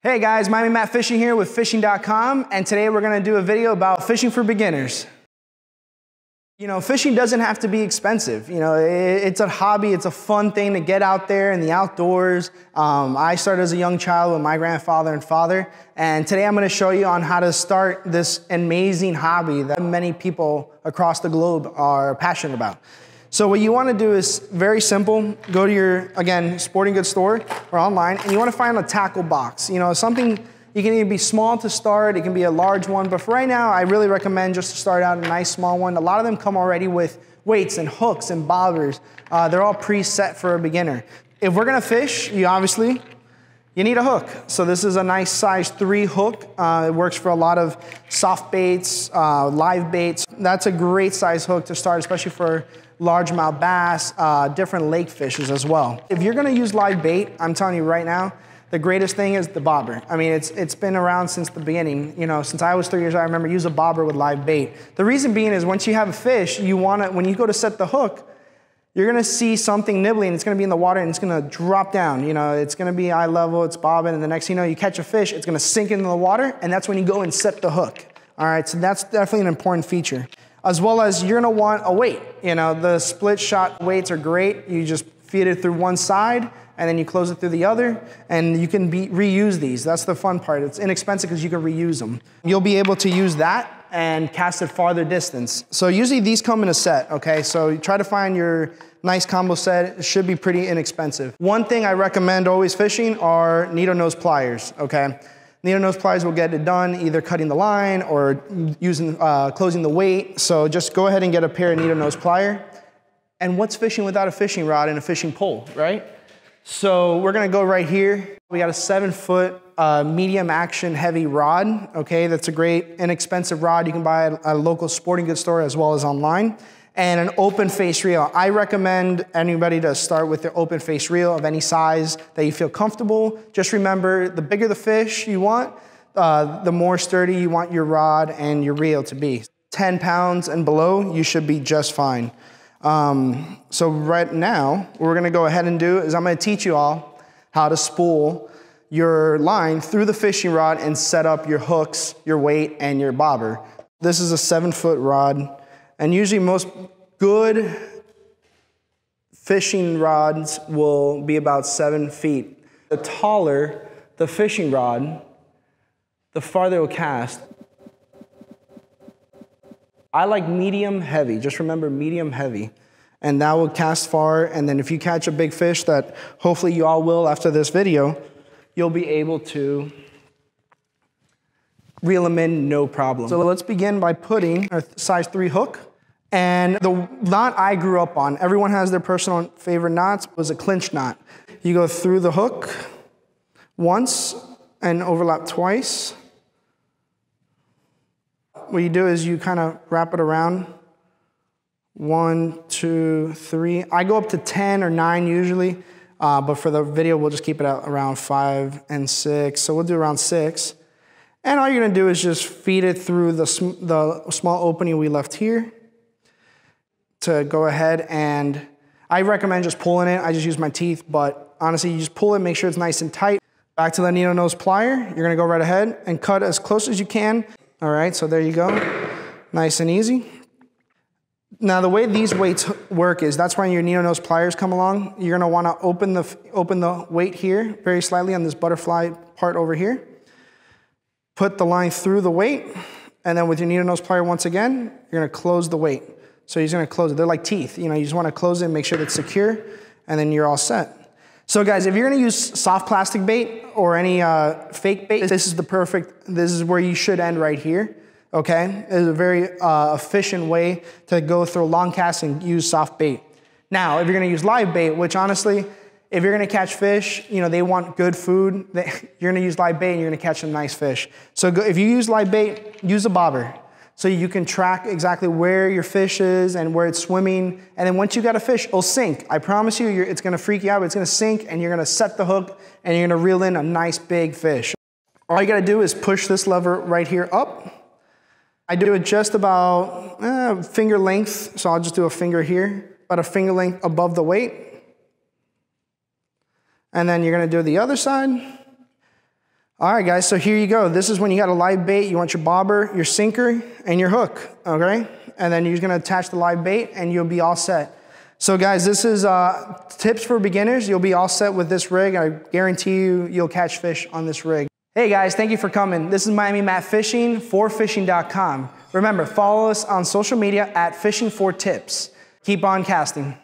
Hey guys, my name is Matt Fishing here with Fishing.com, and today we're going to do a video about fishing for beginners. You know, fishing doesn't have to be expensive. You know, it's a hobby, it's a fun thing to get out there in the outdoors. I started as a young child with my grandfather and father, and today I'm going to show you on how to start this amazing hobby that many people across the globe are passionate about. So what you want to do is very simple. Go to your, again, sporting goods store or online, and you want to find a tackle box. You know, something, you can either be small to start, it can be a large one, but for right now, I really recommend just to start out a nice small one. A lot of them come already with weights and hooks and bobbers. They're all preset for a beginner. If we're going to fish, you need a hook. So this is a nice size 3 hook. It works for a lot of soft baits, live baits. That's a great size hook to start, especially for largemouth bass, different lake fishes as well. If you're gonna use live bait, I'm telling you right now, the greatest thing is the bobber. I mean, it's been around since the beginning. You know, since I was 3 years old, I remember use a bobber with live bait. The reason being is once you have a fish, when you go to set the hook, you're gonna see something nibbling, it's gonna be in the water and it's gonna drop down. You know, it's gonna be eye level, it's bobbing, and the next thing you know, you catch a fish, it's gonna sink into the water, and that's when you go and set the hook. All right, so that's definitely an important feature. As well as you're gonna want a weight. You know, the split shot weights are great. You just feed it through one side and then you close it through the other, and you can reuse these. That's the fun part. It's inexpensive because you can reuse them. You'll be able to use that and cast it farther distance. So usually these come in a set, okay? So you try to find your nice combo set. It should be pretty inexpensive. One thing I recommend always fishing are needle nose pliers, okay? Needle nose pliers will get it done either cutting the line or using closing the weight. So just go ahead and get a pair of needle nose plier. And what's fishing without a fishing rod and a fishing pole, right? So we're gonna go right here. We got a 7-foot medium action heavy rod. Okay, that's a great inexpensive rod you can buy at a local sporting goods store as well as online. And an open face reel. I recommend anybody to start with their open face reel of any size that you feel comfortable. Just remember, the bigger the fish you want, the more sturdy you want your rod and your reel to be. 10 pounds and below, you should be just fine. So right now, what we're gonna go ahead and do is I'm gonna teach you all how to spool your line through the fishing rod and set up your hooks, your weight, and your bobber. This is a 7-foot rod. And usually most good fishing rods will be about 7 feet. The taller the fishing rod, the farther it will cast. I like medium heavy, just remember medium heavy. And that will cast far, and then if you catch a big fish that hopefully you all will after this video, you'll be able to reel them in no problem. So let's begin by putting a size 3 hook. And the knot I grew up on, everyone has their personal favorite knots, was a clinch knot. You go through the hook once and overlap twice. What you do is you kind of wrap it around. 1, 2, 3. I go up to 10 or 9 usually, but for the video, we'll just keep it at around 5 and 6. So we'll do around 6. And all you're gonna do is just feed it through the small opening we left here, to go ahead, and I recommend just pulling it. I just use my teeth, but honestly, you just pull it, make sure it's nice and tight. Back to the needle nose plier, you're gonna go right ahead and cut as close as you can. All right, so there you go, nice and easy. Now the way these weights work is that's when your needle nose pliers come along. You're gonna wanna open the weight here very slightly on this butterfly part over here. Put the line through the weight, and then with your needle nose plier once again, you're gonna close the weight. So you're just gonna close it. They're like teeth. You know, you just wanna close it and make sure it's secure, and then you're all set. So guys, if you're gonna use soft plastic bait or any fake bait, this is where you should end right here, okay? It's a very efficient way to go through a long cast and use soft bait. Now, if you're gonna use live bait, which honestly, if you're gonna catch fish, you know, they want good food, you're gonna use live bait and you're gonna catch some nice fish. So if you use live bait, use a bobber. So you can track exactly where your fish is and where it's swimming. And then once you got a fish, it'll sink. I promise you, it's gonna freak you out, but it's gonna sink, and you're gonna set the hook and you're gonna reel in a nice big fish. All you gotta do is push this lever right here up. I do it just about finger length, so I'll just do a finger here, about a finger length above the weight. And then you're gonna do the other side. All right, guys, so here you go. This is when you got a live bait. You want your bobber, your sinker, and your hook, okay? And then you're just gonna attach the live bait and you'll be all set. So guys, this is tips for beginners. You'll be all set with this rig. I guarantee you'll catch fish on this rig. Hey guys, thank you for coming. This is Miami Matt Fishing for Fishing.com. Remember, follow us on social media at Fishing for Tips. Keep on casting.